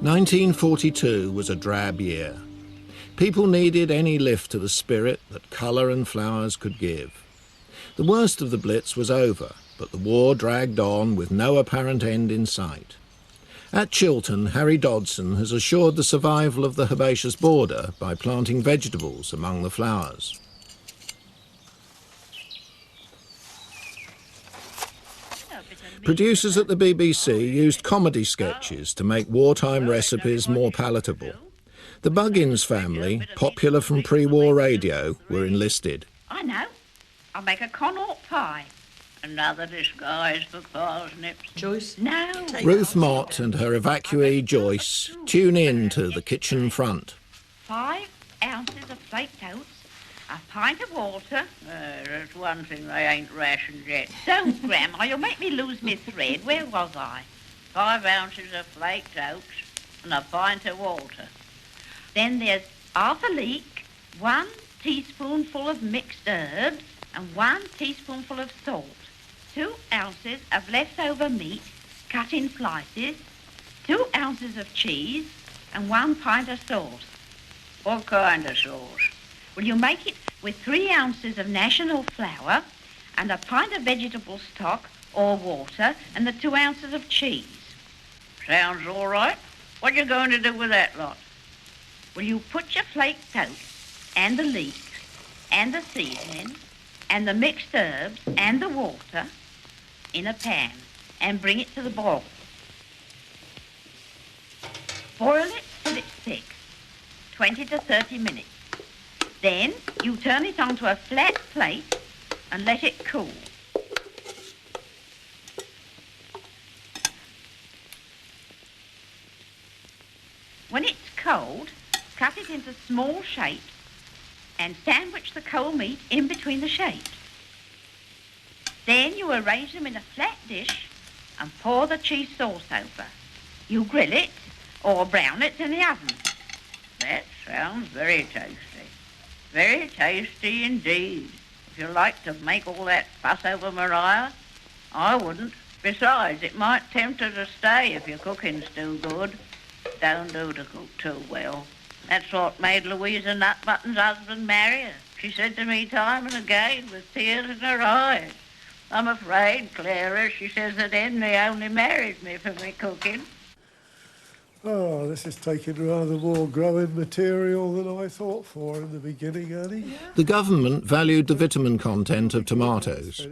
1942 was a drab year. People needed any lift to the spirit that colour and flowers could give. The worst of the Blitz was over, but the war dragged on with no apparent end in sight. At Chiltern, Harry Dodson has assured the survival of the herbaceous border by planting vegetables among the flowers. Producers at the BBC used comedy sketches to make wartime recipes more palatable. The Buggins family, popular from pre-war radio, were enlisted. I know. I'll make a Connaught pie. Another disguise for parsnips. Joyce? No. Ruth Mott and her evacuee Joyce tune in to the kitchen front. 5 ounces of flaked oats, a pint of water. There's one thing they ain't rationed yet. Don't, Grandma, you'll make me lose my thread. Where was I? 5 ounces of flaked oats and a pint of water. Then there's half a leek, 1 teaspoonful of mixed herbs and 1 teaspoonful of salt, 2 ounces of leftover meat cut in slices, 2 ounces of cheese and 1 pint of sauce. What kind of sauce? Well, you make it with 3 ounces of national flour and a pint of vegetable stock or water and the 2 ounces of cheese. Sounds all right. What are you going to do with that lot? Well, you put your flaked oats and the leeks and the seasoning and the mixed herbs and the water in a pan and bring it to the boil. Boil it till it's thick, 20 to 30 minutes. Then you turn it onto a flat plate and let it cool. When it's cold, cut it into small shapes and sandwich the cold meat in between the shapes. Then you arrange them in a flat dish and pour the cheese sauce over. You grill it or brown it in the oven. That sounds very tasty. Very tasty indeed. If you like to make all that fuss over Maria, I wouldn't. Besides, it might tempt her to stay if your cooking's too good. Don't do to cook too well. That's what made Louisa Nutbutton's husband marry her. She said to me time and again with tears in her eyes, I'm afraid, Clara, she says that Henry only married me for me cooking. Oh, this is taking rather more growing material than I thought for in the beginning, Annie. The government valued the vitamin content of tomatoes.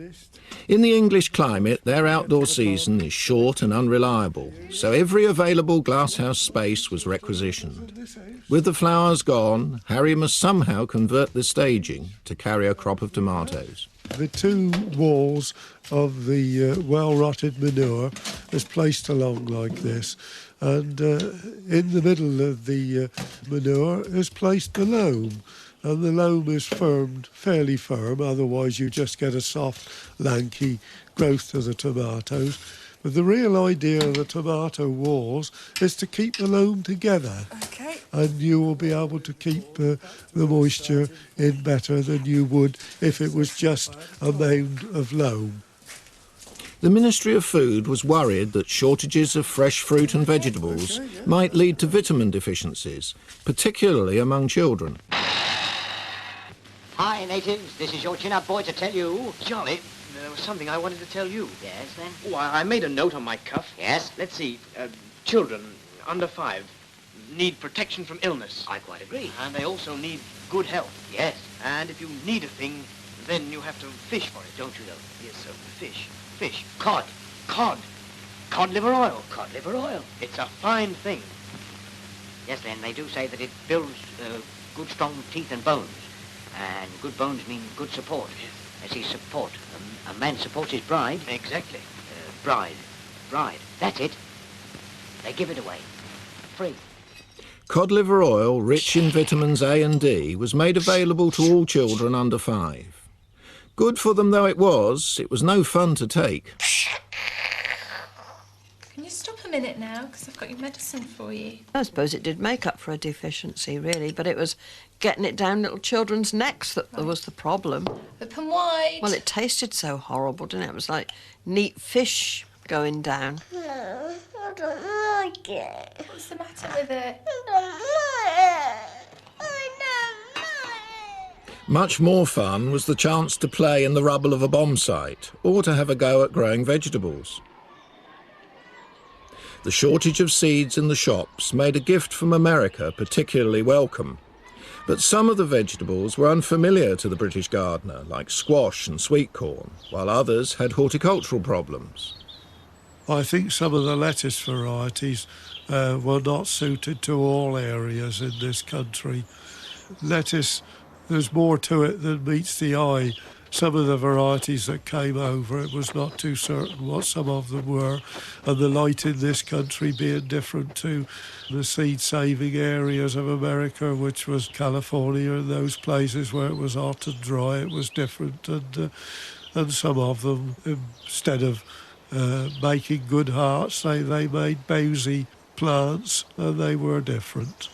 In the English climate, their outdoor season is short and unreliable, so every available glasshouse space was requisitioned. With the flowers gone, Harry must somehow convert the staging to carry a crop of tomatoes. The 2 walls of the well-rotted manure is placed along like this, and in the middle of the manure is placed the loam, and the loam is firmed, fairly firm, otherwise you just get a soft, lanky growth to the tomatoes. But the real idea of the tomato walls is to keep the loam together. Okay. And you will be able to keep the moisture in better than you would if it was just a mound of loam. The Ministry of Food was worried that shortages of fresh fruit and vegetables might lead to vitamin deficiencies, particularly among children. Hi, natives. This is your chin-up boy to tell you. Jolly, there was something I wanted to tell you. Yes, then? Oh, I made a note on my cuff. Yes? Let's see. Children under 5 need protection from illness. I quite agree. And they also need good health. Yes. And if you need a thing, then you have to fish for it, don't you, though? Yes, sir. Fish. Fish. Cod. Cod. Cod liver oil. Cod liver oil. It's a fine thing. Yes, then, they do say that it builds good, strong teeth and bones. And good bones mean good support. Yes. I see support. A man supports his bride. Exactly. Bride. That's it. They give it away. Free. Cod liver oil, rich in vitamins A and D, was made available to all children under 5. Good for them though it was no fun to take. Can you stop a minute now? Because I've got your medicine for you. I suppose it did make up for a deficiency, really, but it was getting it down little children's necks that was the problem. Open wide. Well, it tasted so horrible, didn't it? It was like neat fish going down. No, I don't like it. What's the matter with it? Much more fun was the chance to play in the rubble of a bomb site or to have a go at growing vegetables. The shortage of seeds in the shops made a gift from America particularly welcome, but some of the vegetables were unfamiliar to the British gardener, like squash and sweet corn, while others had horticultural problems. I think some of the lettuce varieties were not suited to all areas in this country. Lettuce, there's more to it than meets the eye. Some of the varieties that came over, it was not too certain what some of them were, and the light in this country being different to the seed-saving areas of America, which was California and those places where it was hot and dry, it was different, and some of them, instead of making good hearts, they made bowsy plants, and they were different.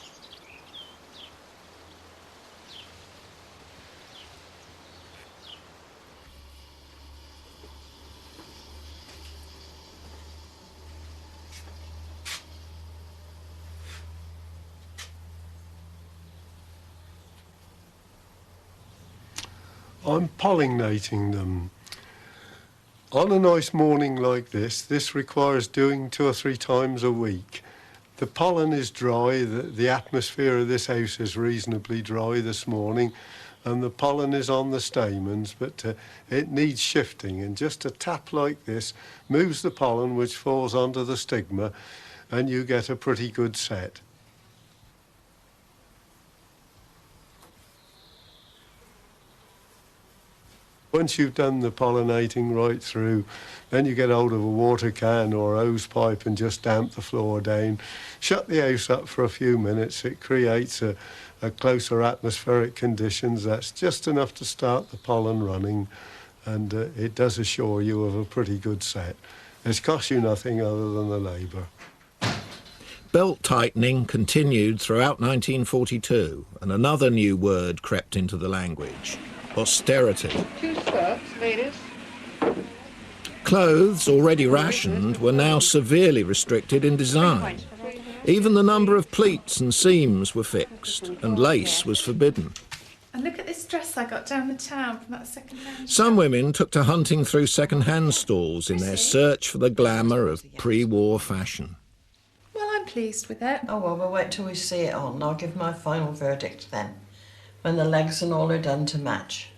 I'm pollinating them. On a nice morning like this requires doing 2 or 3 times a week. The pollen is dry, the atmosphere of this house is reasonably dry this morning, and the pollen is on the stamens, but it needs shifting, and just a tap like this moves the pollen which falls onto the stigma, and you get a pretty good set. Once you've done the pollinating right through, then you get hold of a water can or a hose pipe and just damp the floor down. Shut the house up for a few minutes. It creates a closer atmospheric conditions. That's just enough to start the pollen running, and it does assure you of a pretty good set. It's cost you nothing other than the labour. Belt tightening continued throughout 1942, and another new word crept into the language: austerity. 2 skirts, ladies. Clothes, already rationed, were now severely restricted in design. Even the number of pleats and seams were fixed, and lace was forbidden. And look at this dress I got down the town from that second-hand Some women took to hunting through second-hand stalls in their search for the glamour of pre-war fashion. Well, I'm pleased with it. Oh, well, we'll wait till we see it on. I'll give my final verdict then, when the legs and all are done to match.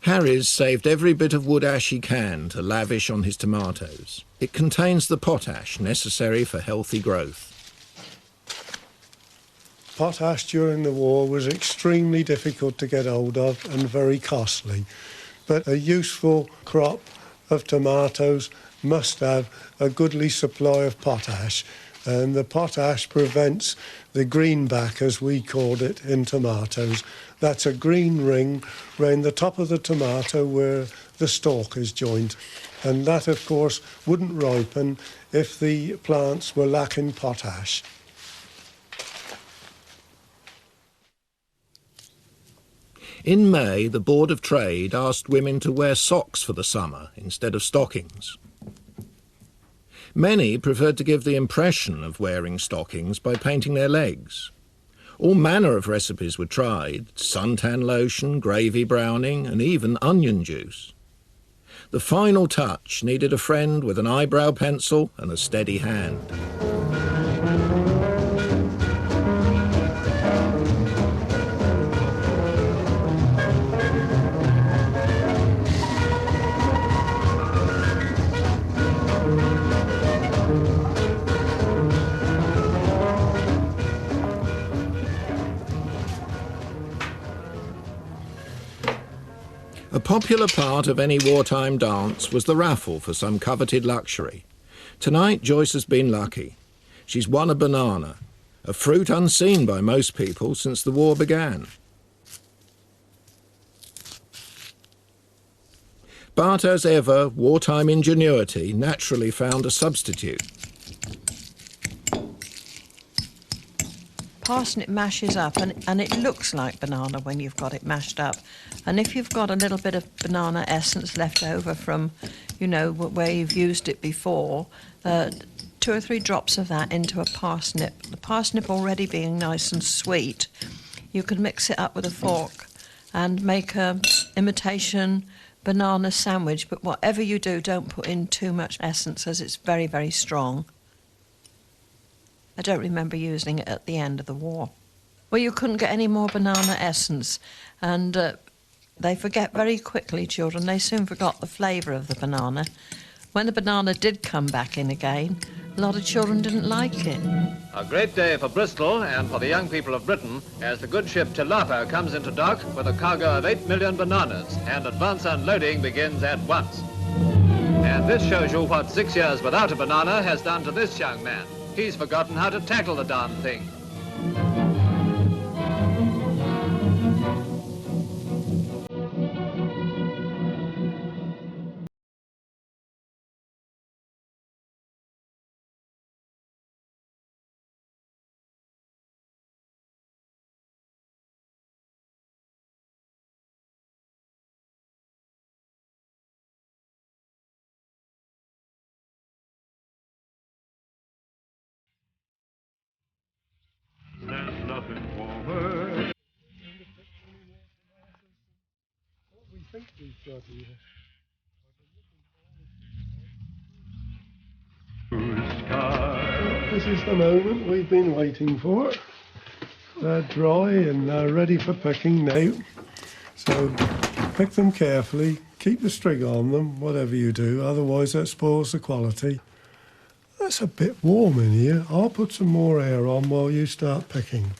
Harry's saved every bit of wood ash he can to lavish on his tomatoes. It contains the potash necessary for healthy growth. Potash during the war was extremely difficult to get hold of and very costly, but a useful crop of tomatoes must have a goodly supply of potash, and the potash prevents the greenback, as we called it in tomatoes. That's a green ring round the top of the tomato where the stalk is joined, and that of course wouldn't ripen if the plants were lacking potash. In May, the Board of Trade asked women to wear socks for the summer instead of stockings. Many preferred to give the impression of wearing stockings by painting their legs. All manner of recipes were tried: suntan lotion, gravy browning, and even onion juice. The final touch needed a friend with an eyebrow pencil and a steady hand. A popular part of any wartime dance was the raffle for some coveted luxury. Tonight, Joyce has been lucky. She's won a banana, a fruit unseen by most people since the war began. But as ever, wartime ingenuity naturally found a substitute. parsnip mashes up, and it looks like banana when you've got it mashed up. And if you've got a little bit of banana essence left over from, you know, where you've used it before, 2 or 3 drops of that into a parsnip. The parsnip already being nice and sweet, you can mix it up with a fork and make a imitation banana sandwich. But whatever you do, don't put in too much essence, as it's very, very strong. I don't remember using it at the end of the war. Well, you couldn't get any more banana essence, and they forget very quickly, children. They soon forgot the flavour of the banana. When the banana did come back in again, a lot of children didn't like it. A great day for Bristol and for the young people of Britain as the good ship Tilapa comes into dock with a cargo of 8 million bananas, and advance unloading begins at once. And this shows you what 6 years without a banana has done to this young man. He's forgotten how to tackle the darn thing. There's nothing for her. What we think we've got here. This is the moment we've been waiting for. They're dry and they're ready for picking now. So pick them carefully, keep the string on them, whatever you do, otherwise that spoils the quality. That's a bit warm in here. I'll put some more air on while you start picking.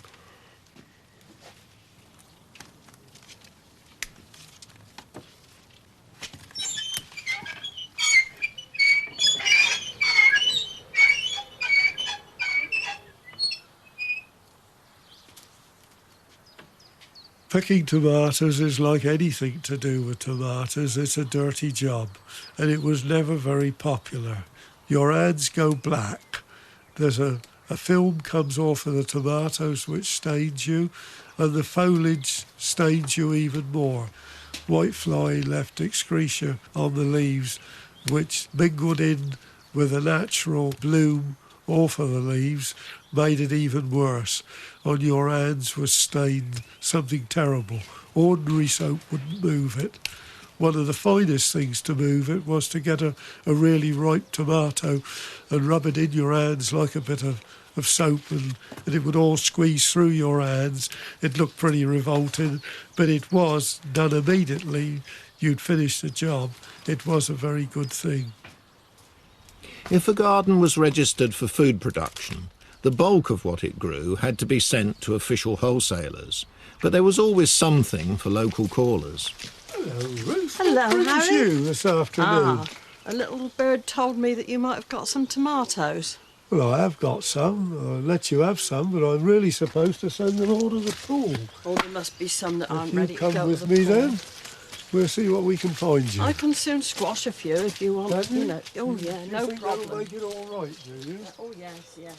Picking tomatoes is like anything to do with tomatoes. It's a dirty job, and it was never very popular. Your hands go black. There's a film comes off of the tomatoes which stains you, and the foliage stains you even more. Whitefly left excretia on the leaves, which mingled in with the natural bloom off of the leaves, made it even worse. On your hands was stained something terrible. Ordinary soap wouldn't move it. One of the finest things to move it was to get a really ripe tomato and rub it in your hands like a bit of soap, and it would all squeeze through your hands. It looked pretty revolting, but it was done immediately. You'd finished the job. It was a very good thing. If a garden was registered for food production, the bulk of what it grew had to be sent to official wholesalers, but there was always something for local callers. Hello, Ruth. Hello, What brings Harry. you this afternoon? A little bird told me that you might have got some tomatoes. Well, I have got some. I'll let you have some, but I'm really supposed to send them all to the pool. Oh, there must be some that aren't If ready you to go come with to the me pool. then, we'll see what we can find you. I can soon squash a few if you want. Can you? know. Oh yeah, You no think problem. that'll make it all right, do you? Oh yes, yeah.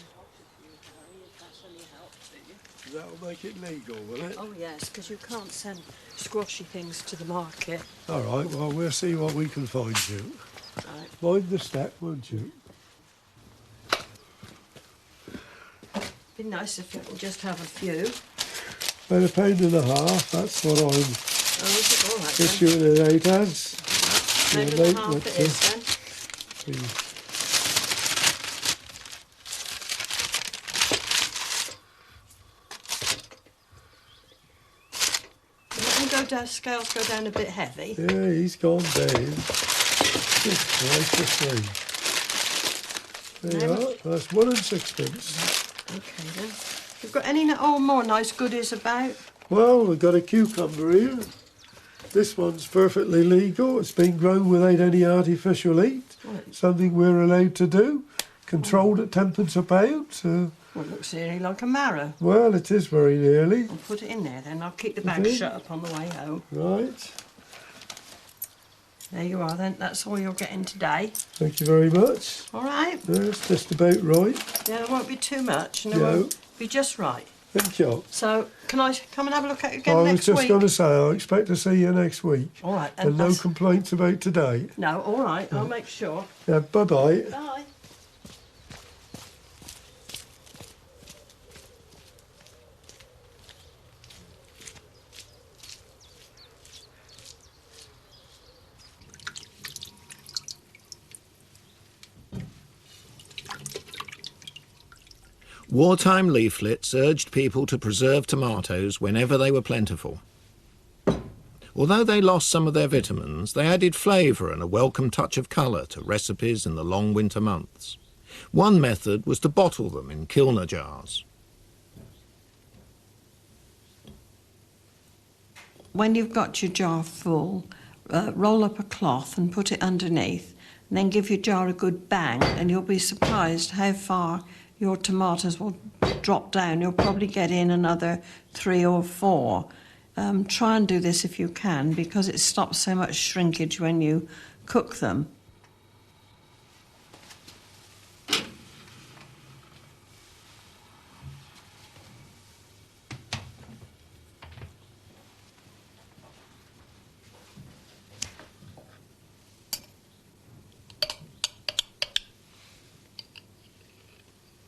That'll make it legal, will it? Oh yes, because you can't send squashy things to the market. All right, well, we'll see what we can find you. Right. Mind the step, won't you? Be nice if you could just have a few. About £1.50, that's what I'm Oh, is it all right issuing it out as. then? Yeah, Maybe mate, half but, it is then. Let me go down, scales go down a bit heavy. Yeah, he's gone down. Right for free. There you are, that's 1 6p. Okay then. You've got any more nice goodies about? Well, we've got a cucumber here. This one's perfectly legal. It's been grown without any artificial heat. Right. Something we're allowed to do. Controlled at 10p a pound. Well, it looks nearly like a marrow. Well, it is very nearly. I'll put it in there then. I'll keep the bag Okay. shut up on the way home. Right. There you are then. That's all you're getting today. Thank you very much. All right? That's just about right. Yeah, there won't be too much. And No. it won't be just right. Thank you. So, can I come and have a look at it again I was next just week? going to say, I expect to see you next week. All right. And no complaints about today. No, all right. I'll make sure. Yeah, bye-bye. Bye. Wartime leaflets urged people to preserve tomatoes whenever they were plentiful. Although they lost some of their vitamins, they added flavour and a welcome touch of colour to recipes in the long winter months. One method was to bottle them in Kilner jars. When you've got your jar full, roll up a cloth and put it underneath, and then give your jar a good bang, and you'll be surprised how far your tomatoes will drop down. You'll probably get in another 3 or 4. Try and do this if you can, because it stops so much shrinkage when you cook them.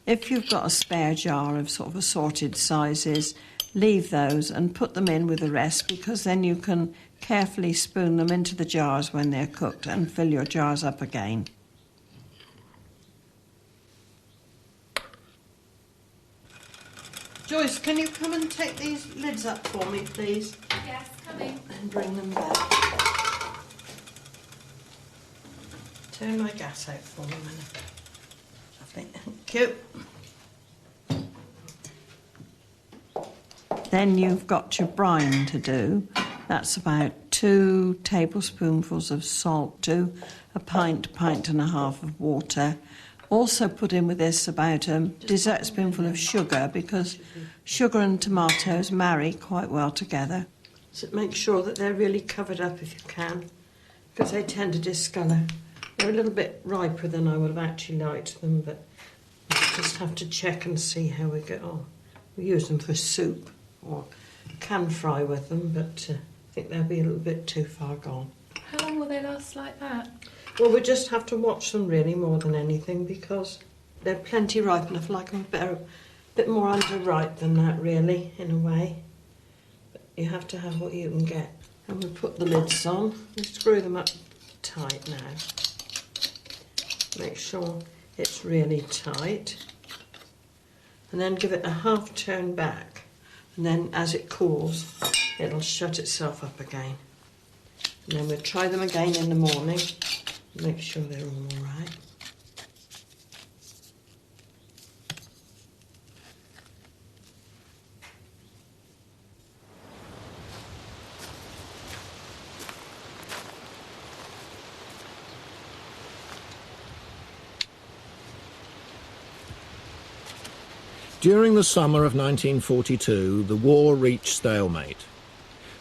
If you've got a spare jar of sort of assorted sizes, leave those and put them in with the rest, because then you can carefully spoon them into the jars when they're cooked and fill your jars up again. Joyce, can you come and take these lids up for me, please? Yes, coming. And bring them back. Turn my gas out for me a minute. Thank you. Then you've got your brine to do. That's about 2 tablespoonfuls of salt to a pint and a half of water. Also put in with this about a dessert spoonful of sugar, because sugar and tomatoes marry quite well together. So make sure that they're really covered up if you can, because they tend to discolour. They're a little bit riper than I would have actually liked them, but we just have to check and see how we get on. We use them for soup or can fry with them, but I think they'll be a little bit too far gone. How long will they last like that? Well, we just have to watch them really more than anything, because they're plenty ripe enough, like them a bit more underripe than that really, in a way. But you have to have what you can get. And we put the lids on and screw them up tight now. Make sure it's really tight, and then give it a half turn back, and then as it cools it'll shut itself up again. And then we'll try them again in the morning, make sure they're all right. During the summer of 1942, the war reached stalemate.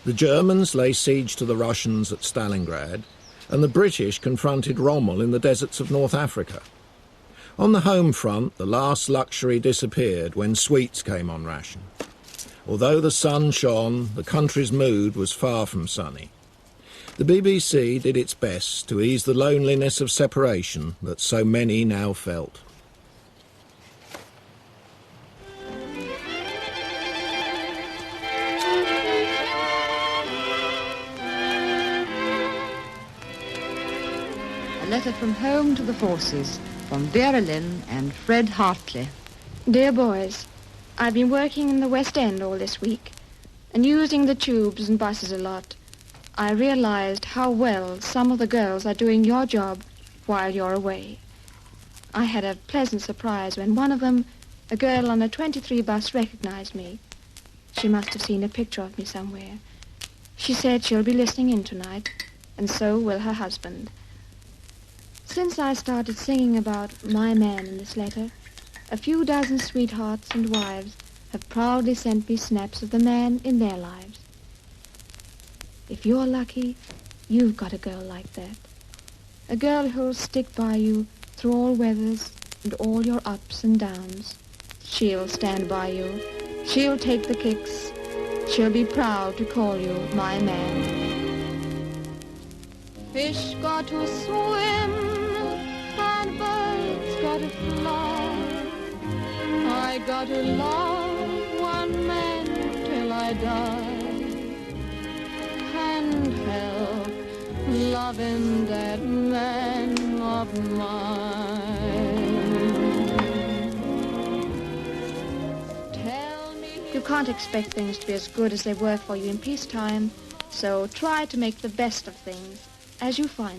The Germans lay siege to the Russians at Stalingrad, and the British confronted Rommel in the deserts of North Africa. On the home front, the last luxury disappeared when sweets came on ration. Although the sun shone, the country's mood was far from sunny. The BBC did its best to ease the loneliness of separation that so many now felt. A letter from home to the forces, from Vera Lynn and Fred Hartley. Dear boys, I've been working in the West End all this week, and using the tubes and buses a lot. I realized how well some of the girls are doing your job while you're away. I had a pleasant surprise when one of them, a girl on a 23 bus, recognized me. She must have seen a picture of me somewhere. She said she'll be listening in tonight, and so will her husband. Since I started singing about my man in this letter, a few dozen sweethearts and wives have proudly sent me snaps of the man in their lives. If you're lucky, you've got a girl like that. A girl who'll stick by you through all weathers and all your ups and downs. She'll stand by you. She'll take the kicks. She'll be proud to call you my man. Fish got to swim and birds got to fly. I got to love one man till I die. And help loving that man of mine. You can't expect things to be as good as they were for you in peacetime, so try to make the best of things as you find